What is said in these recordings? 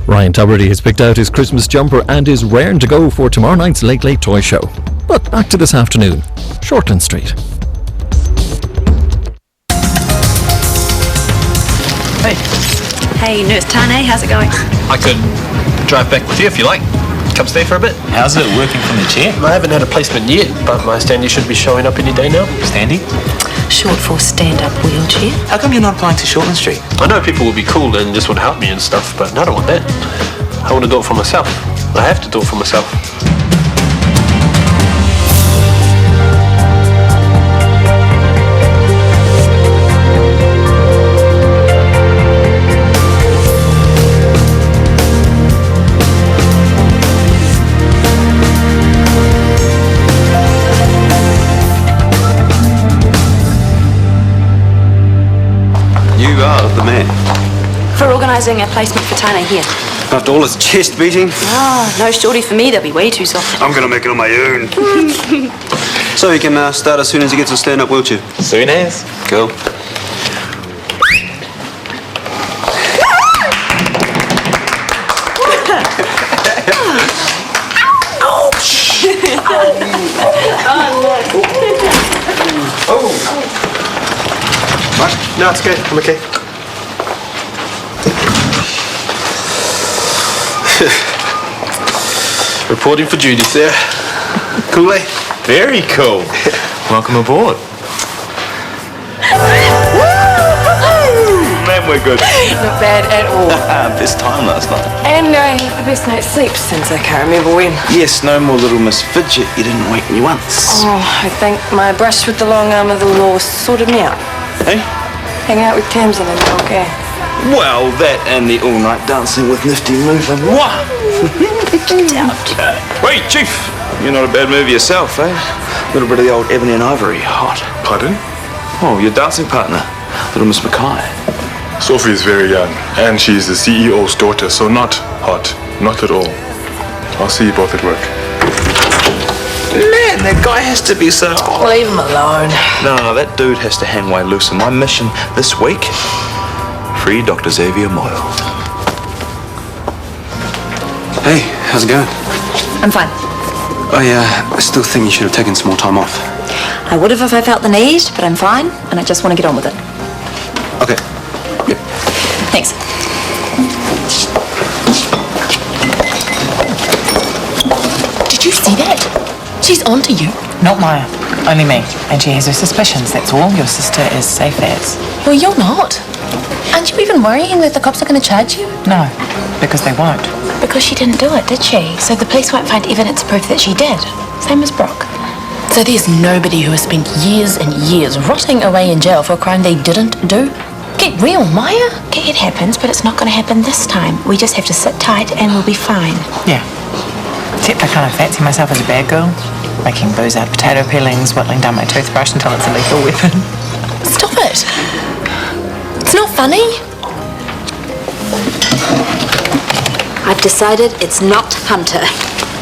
Ryan Tuberty has picked out his Christmas jumper and is raring to go for tomorrow night's Late Late Toy Show. But back to this afternoon. Shortland Street. Hey. Hey, Nurse Tane, how's it going? I could drive back with you if you like. Come stay for a bit. How's it working from the chair? I haven't had a placement yet, but my standee should be showing up any day now. Standy? Short for stand-up wheelchair. How come you're not applying to Shortland Street? I know people would be cool and just would help me and stuff, but I don't want that. I want to do it for myself. I have to do it for myself. You are the man. For organising a placement for Tane here. After all his chest beating, No shorty for me, they'll be way too soft. I'm gonna make it on my own. So he can start as soon as he gets a stand-up wheelchair. Soon as. Cool. What? No, it's okay. I'm okay. Reporting for duty, sir. Cool, eh? Very cool. Welcome aboard. Man, we're good. Not bad at all. Best time last night. And I had the best night's sleep since I can't remember when. Yes, no more little Miss Fidget. You didn't wake me once. Oh, I think my brush with the long arm of the law sorted me out. Hey? Hang out with Tamsin and okay. Well, that and the all-night dancing with Nifty Mover. Mwah! Wait, Chief! You're not a bad movie yourself, eh? A little bit of the old Ebony and Ivory. Hot. Pardon? Oh, your dancing partner, little Miss Mackay. Sophie is very young, and she's the CEO's daughter, so not hot. Not at all. I'll see you both at work. Man, that guy has to be so... Leave him alone. No, that dude has to hang way loose. And my mission this week, free Dr. Xavier Moyle. Hey, how's it going? I'm fine. I still think you should have taken some more time off. I would have if I felt the need, but I'm fine, and I just want to get on with it. Okay. Yep. Thanks. Did you see that? She's on to you. Not Maya. Only me. And she has her suspicions, that's all. Your sister is safe as. Well, you're not. Aren't you even worrying that the cops are going to charge you? No, because they won't. Because she didn't do it, did she? So the police won't find evidence proof that she did. Same as Brooke. So there's nobody who has spent years and years rotting away in jail for a crime they didn't do? Get real, Maya. Okay, it happens, but it's not going to happen this time. We just have to sit tight and we'll be fine. Yeah. Except I kind of fancy myself as a bad girl. Making booze out of potato peelings, whittling down my toothbrush until it's a lethal weapon. Stop it. It's not funny. I've decided it's not Hunter.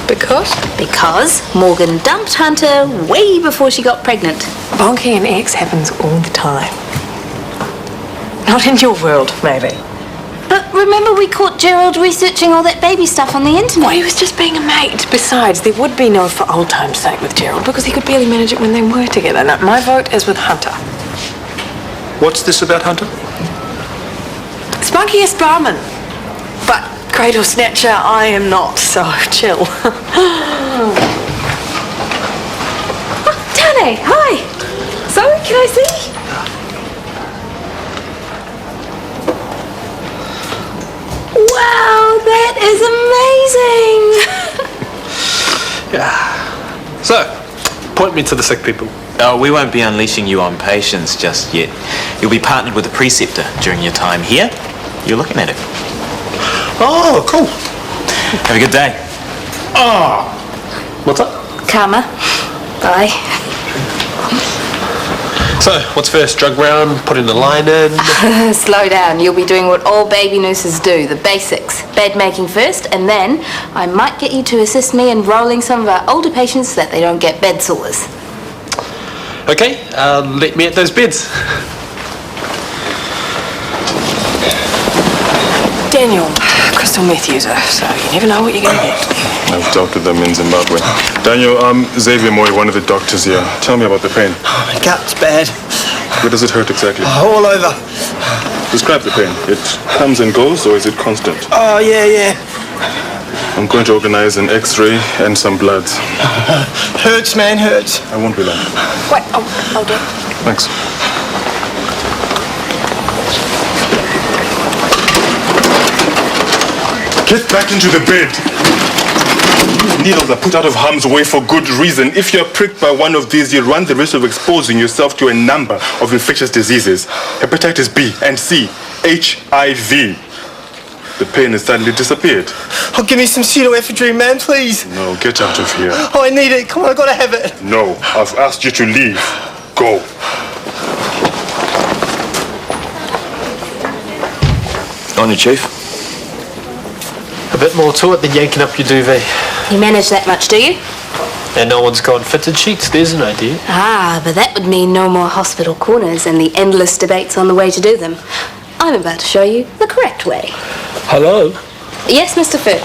Because? Because Morgan dumped Hunter way before she got pregnant. Bonking an ex happens all the time. Not in your world, maybe. But remember we caught Gerald researching all that baby stuff on the internet? Well, he was just being a mate. Besides, there would be no for old time's sake with Gerald because he could barely manage it when they were together. Now, my vote is with Hunter. What's this about Hunter? Spunkiest barman. But cradle snatcher, I am not, so chill. Oh, Tane, hi. Sorry, can I see? Wow, that is amazing! Yeah. So, point me to the sick people. Oh, we won't be unleashing you on patients just yet. You'll be partnered with a preceptor during your time here. You're looking at it. Oh, cool. Have a good day. Oh. What's up? Karma. Bye. So, what's first? Drug round, putting the line in? Slow down. You'll be doing what all baby nurses do, the basics. Bed making first, and then I might get you to assist me in rolling some of our older patients so that they don't get bed sores. Okay, let me at those beds. Daniel, Chris crystal meth user, so you never know what you're going to get. I've dealt with them in Zimbabwe. Daniel, Xavier Moy, one of the doctors here. Tell me about the pain. Oh, my gut's bad. Where does it hurt exactly? All over. Describe the pain. It comes and goes, or is it constant? Oh, yeah. I'm going to organize an X-ray and some bloods. Hurts, man, hurts. I won't be long. Wait, I'll do it. Thanks. Get back into the bed. These needles are put out of harm's way for good reason. If you're pricked by one of these, you run the risk of exposing yourself to a number of infectious diseases. Hepatitis B and C, HIV. The pain has suddenly disappeared. Oh, give me some pseudoephedrine, man, please. No, get out of here. Oh, I need it. Come on, I've got to have it. No, I've asked you to leave. Go. On you, Chief. A bit more to it than yanking up your duvet. You manage that much, do you? And no one's got fitted sheets, there's an idea. Ah, but that would mean no more hospital corners and the endless debates on the way to do them. I'm about to show you the correct way. Hello? Yes, Mr. Firth?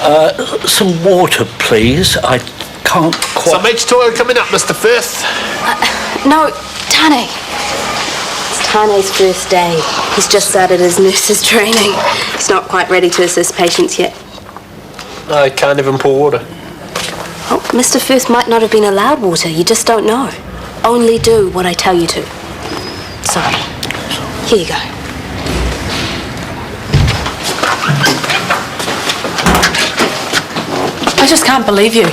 Some water, please. I can't quite... Some H2O coming up, Mr. Firth. No, Tane. It's Tane's first day. He's just started his nurse's training. He's not quite ready to assist patients yet. I can't even pour water. Oh, Mr. Firth might not have been allowed water. You just don't know. Only do what I tell you to. Sorry. Here you go. I just can't believe you.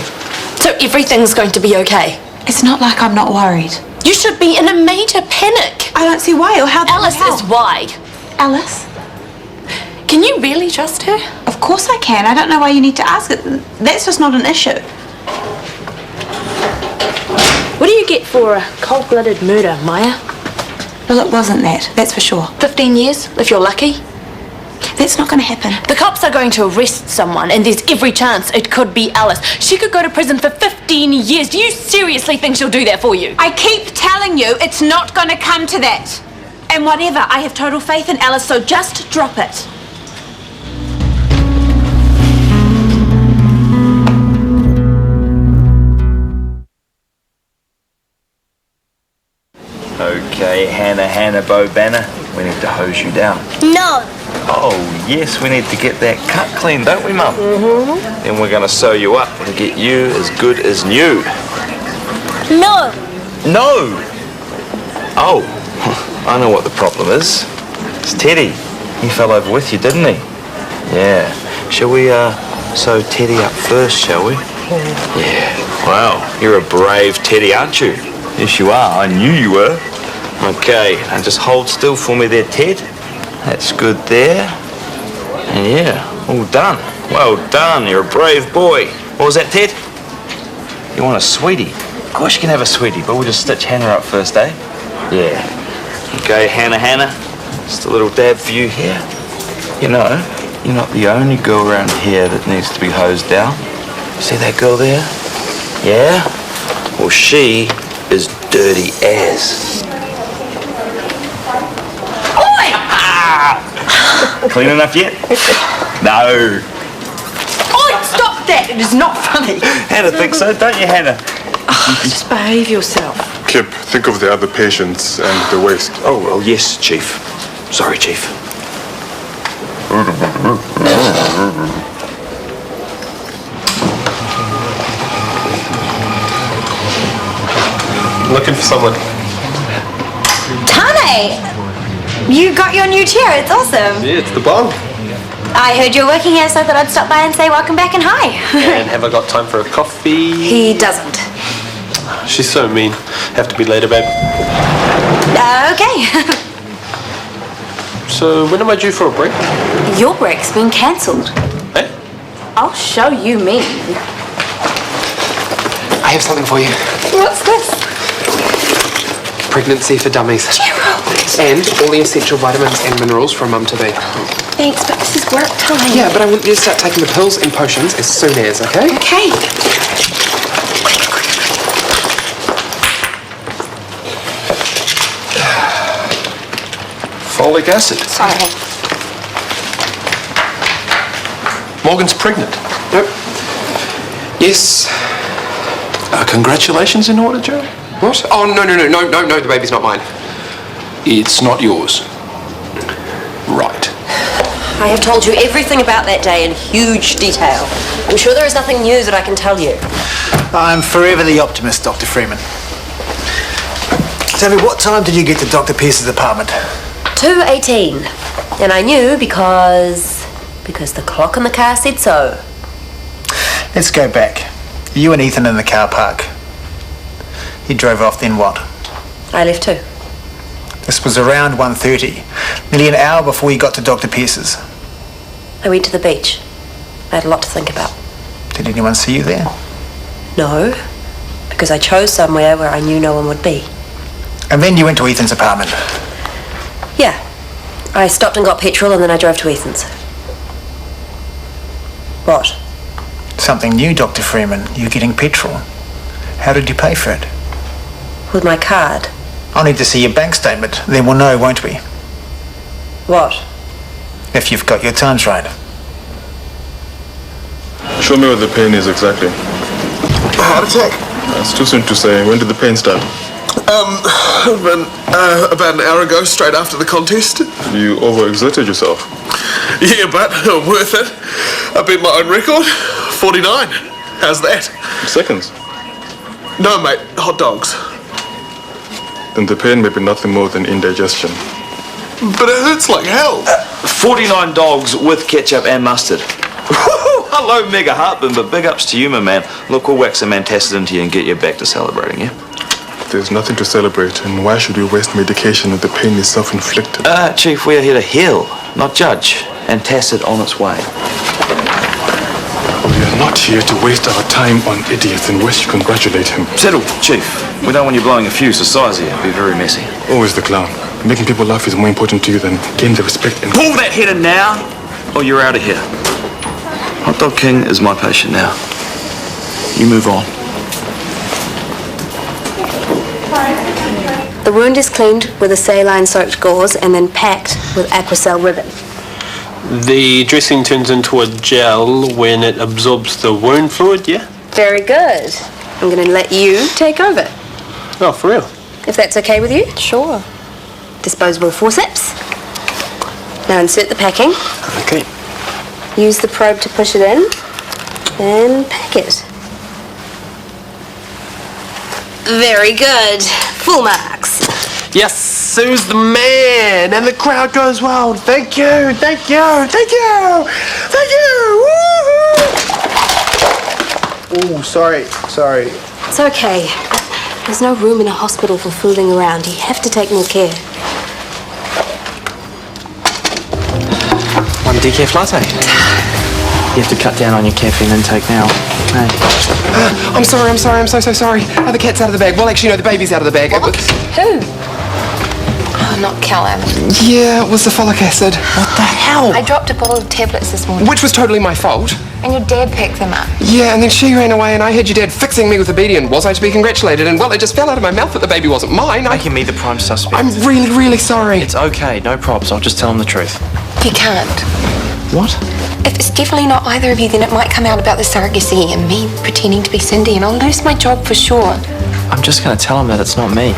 So everything's going to be okay. It's not like I'm not worried. You should be in a major panic. I don't see why or how that Alice would help. is why. Alice? Can you really trust her? Of course I can. I don't know why you need to ask it. That's just not an issue. What do you get for a cold-blooded murder, Maya? Well, it wasn't that. That's for sure. 15 years, if you're lucky. That's not going to happen. The cops are going to arrest someone, and there's every chance it could be Alice. She could go to prison for 15 years. Do you seriously think she'll do that for you? I keep telling you it's not going to come to that. And whatever, I have total faith in Alice, so just drop it. Okay, Hannah Bo Banner, we need to hose you down. No. Oh, yes, we need to get that cut clean, don't we, Mum? Mm-hmm. Then we're going to sew you up and get you as good as new. No. No! Oh, I know what the problem is. It's Teddy. He fell over with you, didn't he? Yeah. Shall we, sew Teddy up first, shall we? Yeah. Wow, you're a brave Teddy, aren't you? Yes, you are. I knew you were. Okay, and just hold still for me there, Ted. That's good there. And yeah, all done. Well done, you're a brave boy. What was that, Ted? You want a sweetie? Of course you can have a sweetie, but we'll just stitch Hannah up first, eh? Yeah. Okay, Hannah, just a little dab for you here. You know, you're not the only girl around here that needs to be hosed down. See that girl there? Yeah? Well, she is dirty as. Oi! Clean enough yet? No. Oi, stop that! It is not funny. Hannah thinks so, don't you, Hannah? Just behave yourself. Kip, think of the other patients and the waste. Oh, well, yes, Chief. Sorry, Chief. Looking for someone. Tane! You got your new chair. It's awesome. Yeah, it's the bomb. I heard you're working here, so I thought I'd stop by and say welcome back and hi. And have I got time for a coffee? He doesn't. She's so mean. Have to be later, babe. Okay. So when am I due for a break? Your break's been cancelled. Eh? I'll show you mean. I have something for you. What's this? Pregnancy for dummies. And all the essential vitamins and minerals for a mum to be. Thanks, but this is work time. Yeah, but I want you to start taking the pills and potions as soon as, okay? Okay. Folic acid. Sorry. Morgan's pregnant. Nope. Yes. Congratulations in order, Joe? What? Oh, no, the baby's not mine. It's not yours. Right. I have told you everything about that day in huge detail. I'm sure there is nothing new that I can tell you. I'm forever the optimist, Dr. Freeman. Tell me, what time did you get to Dr. Pierce's apartment? 2:18. And I knew because the clock in the car said so. Let's go back. You and Ethan in the car park. You drove off, then what? I left too. This was around 1:30, nearly an hour before you got to Dr. Pierce's. I went to the beach. I had a lot to think about. Did anyone see you there? No, because I chose somewhere where I knew no one would be. And then you went to Ethan's apartment? Yeah. I stopped and got petrol and then I drove to Ethan's. What? Something new, Dr. Freeman. You're getting petrol. How did you pay for it? With my card. I'll need to see your bank statement. Then we'll know, won't we? What? If you've got your times right. Show me what the pain is exactly. Heart attack. It's too soon to say. When did the pain start? About an hour ago, straight after the contest. You overexerted yourself. Yeah, but worth it. I beat my own record. 49. How's that? Seconds. No, mate. Hot dogs. Then the pain may be nothing more than indigestion. But it hurts like hell. 49 dogs with ketchup and mustard. Hello, mega heartburn, but big ups to you, my man. Look, we'll wax some antacid into you and get you back to celebrating, yeah? There's nothing to celebrate, and why should we waste medication if the pain is self-inflicted? Chief, we are here to heal, not judge. Antacid on its way. We are not here to waste our time on idiots in which you congratulate him. Settle, Chief. We don't want you blowing a fuse the size here. It'll be very messy. Always the clown. Making people laugh is more important to you than gaining the respect and... Pull that header now, or you're out of here. Hot Dog King is my patient now. You move on. The wound is cleaned with a saline-soaked gauze and then packed with Aquacel ribbon. The dressing turns into a gel when it absorbs the wound fluid, yeah? Very good. I'm going to let you take over. Oh, for real? If that's okay with you? Sure. Disposable forceps. Now insert the packing. Okay. Use the probe to push it in and pack it. Very good. Full marks. Yes, Sue's the man, and the crowd goes wild. Thank you, thank you, thank you, thank you. Woohoo! Oh, sorry. It's okay. There's no room in a hospital for fooling around. You have to take more care. One decaf latte. You have to cut down on your caffeine intake now. Hey. I'm sorry, I'm so sorry. The cat's out of the bag. Well, actually, no, the baby's out of the bag. Who? Oh, not Callum. Yeah, it was the folic acid. What the hell? I dropped a bottle of tablets this morning. Which was totally my fault. And your dad picked them up. Yeah, and then she ran away and I heard your dad fixing me with a beanie, and was I to be congratulated? And well, it just fell out of my mouth that the baby wasn't mine. Making me the prime suspect. I'm really sorry. It's okay, no props. I'll just tell him the truth. You can't. What? If it's definitely not either of you, then it might come out about the surrogacy and me pretending to be Cindy, and I'll lose my job for sure. I'm just going to tell him that it's not me.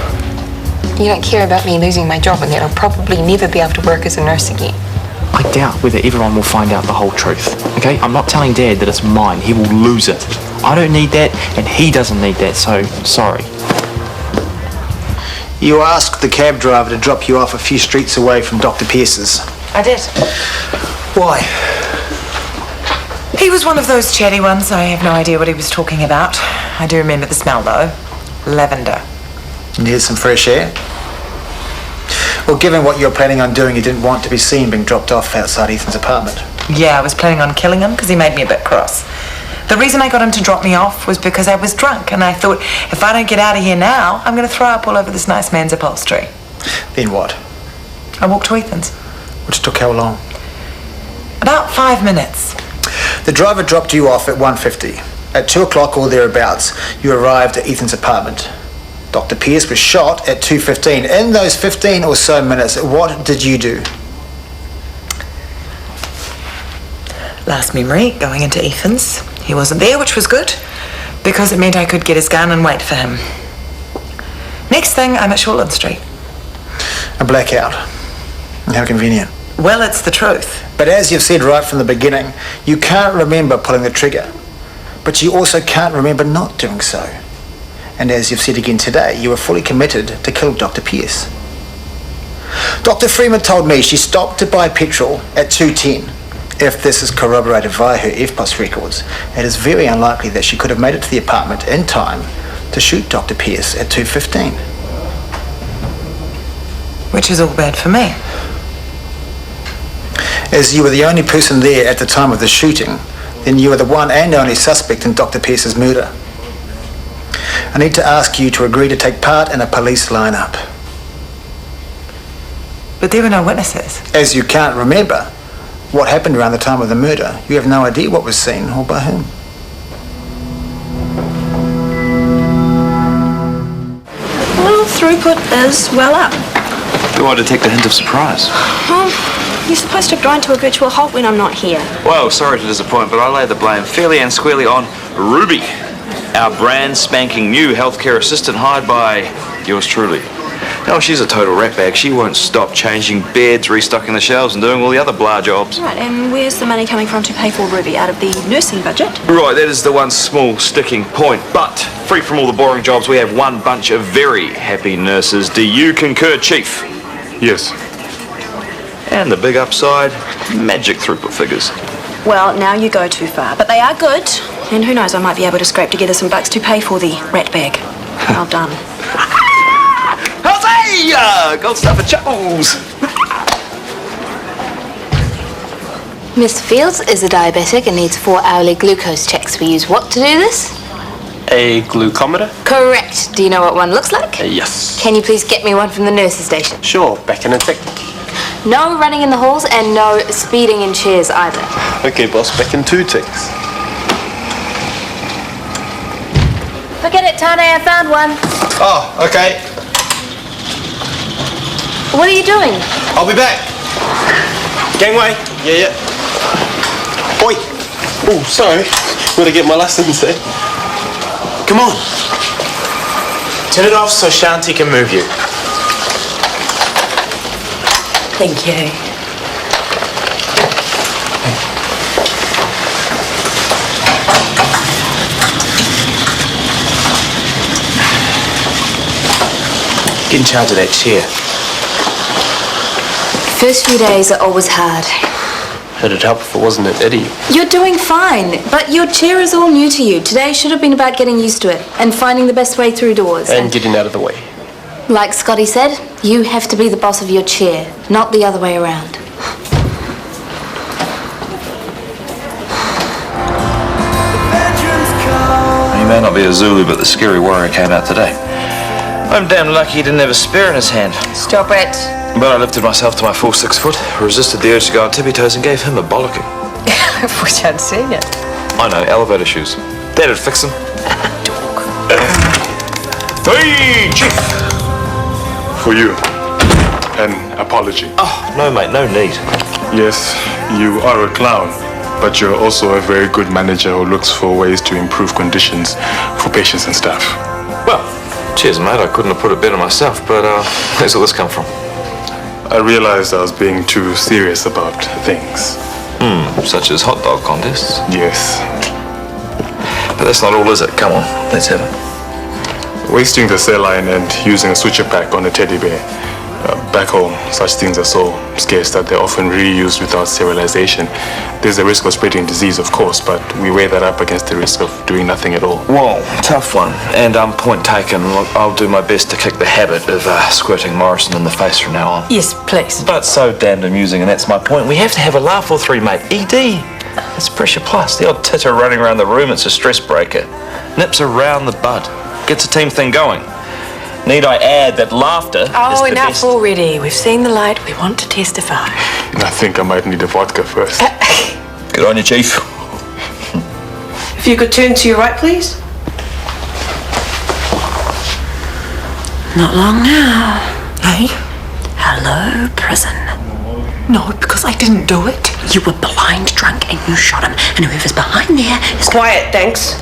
You don't care about me losing my job, and then I'll probably never be able to work as a nurse again. I doubt whether everyone will find out the whole truth, okay? I'm not telling Dad that it's mine. He will lose it. I don't need that, and he doesn't need that, so sorry. You asked the cab driver to drop you off a few streets away from Dr. Pierce's. I did. Why? He was one of those chatty ones. I have no idea what he was talking about. I do remember the smell, though. Lavender. You needed some fresh air? Well, given what you're planning on doing, you didn't want to be seen being dropped off outside Ethan's apartment. Yeah, I was planning on killing him because he made me a bit cross. The reason I got him to drop me off was because I was drunk, and I thought, if I don't get out of here now, I'm going to throw up all over this nice man's upholstery. Then what? I walked to Ethan's. Which took how long? About 5 minutes. The driver dropped you off at 1:50. At 2 o'clock or thereabouts, you arrived at Ethan's apartment. Dr. Pierce was shot at 2:15. In those 15 or so minutes, what did you do? Last memory, going into Ethan's. He wasn't there, which was good, because it meant I could get his gun and wait for him. Next thing, I'm at Shortland Street. A blackout. How convenient. Well, it's the truth. But as you've said right from the beginning, you can't remember pulling the trigger. But you also can't remember not doing so. And as you've said again today, you were fully committed to kill Dr. Pierce. Dr. Freeman told me she stopped to buy petrol at 2:10. If this is corroborated via her FPOS records, it is very unlikely that she could have made it to the apartment in time to shoot Dr. Pierce at 2:15. Which is all bad for me. As you were the only person there at the time of the shooting, then you are the one and only suspect in Dr. Pierce's murder. I need to ask you to agree to take part in a police lineup. But there were no witnesses. As you can't remember what happened around the time of the murder, you have no idea what was seen or by whom. Well, throughput is well up. Do I detect a hint of surprise? You're supposed to grind to a virtual halt when I'm not here. Well, sorry to disappoint, but I lay the blame fairly and squarely on Ruby, our brand spanking new healthcare assistant hired by yours truly. No, she's a total ratbag. She won't stop changing beds, restocking the shelves, and doing all the other blah jobs. Right, and where's the money coming from to pay for Ruby? Out of the nursing budget? Right, that is the one small sticking point. But, free from all the boring jobs, we have one bunch of very happy nurses. Do you concur, Chief? Yes. And the big upside, magic throughput figures. Well, now you go too far. But they are good. And who knows, I might be able to scrape together some bucks to pay for the rat bag. Well done. How's gold stuff for chuckles. Miss Fields is a diabetic and needs 4 hourly glucose checks. We use what to do this? A glucometer? Correct. Do you know what one looks like? Yes. Can you please get me one from the nurse's station? Sure, back in a tick. No running in the halls and no speeding in chairs either. Okay, boss, back in 2 ticks. Forget it, Tane, I found one. Oh, okay. What are you doing? I'll be back. Gangway. Yeah. Oi. Oh, sorry. Gotta get my lessons there. Come on. Turn it off so Shanti can move you. Thank you. Get in charge of that chair. First few days are always hard. It'd help if it wasn't an idiot. You're doing fine, but your chair is all new to you. Today should have been about getting used to it and finding the best way through doors. And getting out of the way. Like Scotty said, you have to be the boss of your chair, not the other way around. He may not be a Zulu, but the scary warrior came out today. I'm damn lucky he didn't have a spear in his hand. Stop it. But I lifted myself to my full 6 foot, resisted the urge to go on tippy toes, and gave him a bollocking. I wish I'd seen it. I know, elevator shoes. That'd fix him. Hey, Chief! For you, an apology. Oh, no, mate, no need. Yes, you are a clown, but you're also a very good manager who looks for ways to improve conditions for patients and staff. Well, cheers, mate. I couldn't have put it better myself, but where's all this come from? I realized I was being too serious about things. Such as hot dog contests? Yes. But that's not all, is it? Come on, let's have it. Wasting the saline and using a switcher pack on a teddy bear. Back home, such things are so scarce that they're often reused without sterilization. There's a risk of spreading disease, of course, but we weigh that up against the risk of doing nothing at all. Whoa, tough one. And point taken. Look, I'll do my best to kick the habit of squirting Morrison in the face from now on. Yes, please. But so damned amusing, and that's my point. We have to have a laugh or three, mate. ED. It's pressure plus. The odd titter running around the room, it's a stress breaker. Nips around the bud. Gets a team thing going. Need I add that laughter is the enough best... already. We've seen the light. We want to testify. I think I might need a vodka first. Good on you, Chief. If you could turn to your right, please. Not long now. Hey? Hello, prison. No, because I didn't do it. You were blind drunk and you shot him. And whoever's behind there is... Quiet, thanks.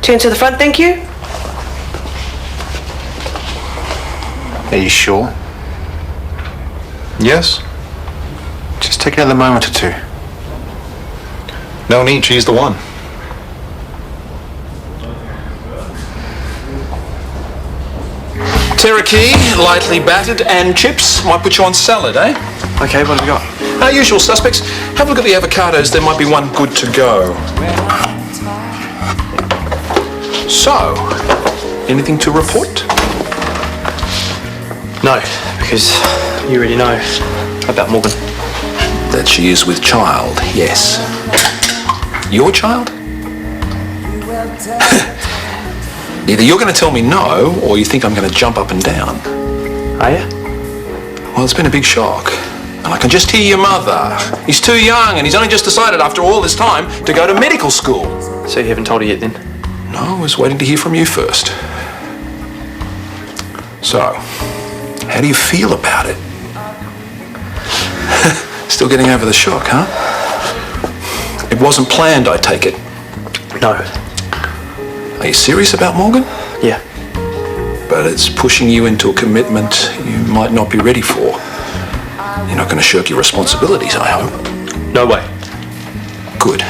Turn to the front, thank you. Are you sure? Yes? Just take another moment or two. No need, she's the one. Teriyaki, lightly battered, and chips. Might put you on salad, eh? Okay, what have we got? Our usual suspects. Have a look at the avocados. There might be one good to go. So, anything to report? No, because you already know about Morgan. That she is with child, yes. Your child? Either you're going to tell me no, or you think I'm going to jump up and down. Are you? Well, it's been a big shock. And I can just hear your mother. He's too young, and he's only just decided after all this time to go to medical school. So you haven't told her yet then? No, I was waiting to hear from you first. So, how do you feel about it? Still getting over the shock, huh? It wasn't planned, I take it. No. Are you serious about Morgan? Yeah. But it's pushing you into a commitment you might not be ready for. You're not going to shirk your responsibilities, I hope. No way. Good.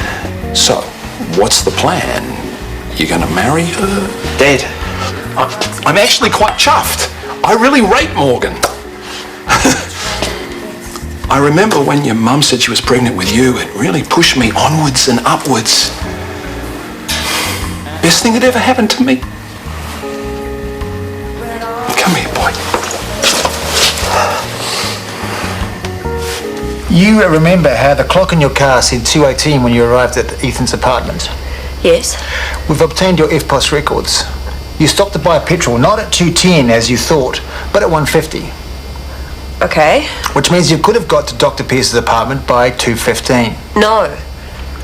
So, what's the plan? You're going to marry her? Dad. I'm actually quite chuffed. I really rate Morgan. I remember when your mum said she was pregnant with you, it really pushed me onwards and upwards. Best thing that ever happened to me. Come here, boy. You remember how the clock in your car said 2:18 when you arrived at Ethan's apartment? Yes. We've obtained your FPOS records. You stopped to buy petrol, not at 2:10 as you thought, but at 1:50. Okay. Which means you could have got to Dr. Pierce's apartment by 2:15. No.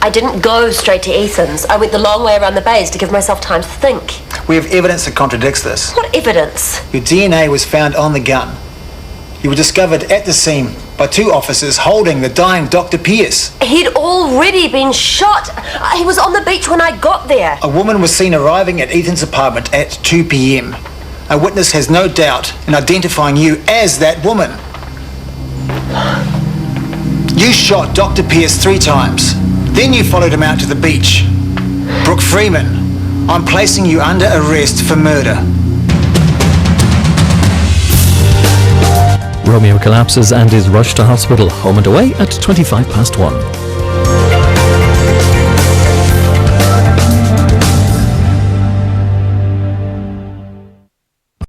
I didn't go straight to Ethan's. I went the long way around the bays to give myself time to think. We have evidence that contradicts this. What evidence? Your DNA was found on the gun. You were discovered at the scene by two officers holding the dying Dr. Pierce. He'd already been shot. He was on the beach when I got there. A woman was seen arriving at Ethan's apartment at 2 p.m. A witness has no doubt in identifying you as that woman. You shot Dr. Pierce 3 times. Then you followed him out to the beach. Brooke Freeman, I'm placing you under arrest for murder. Romeo collapses and is rushed to hospital, home and away at 1:25.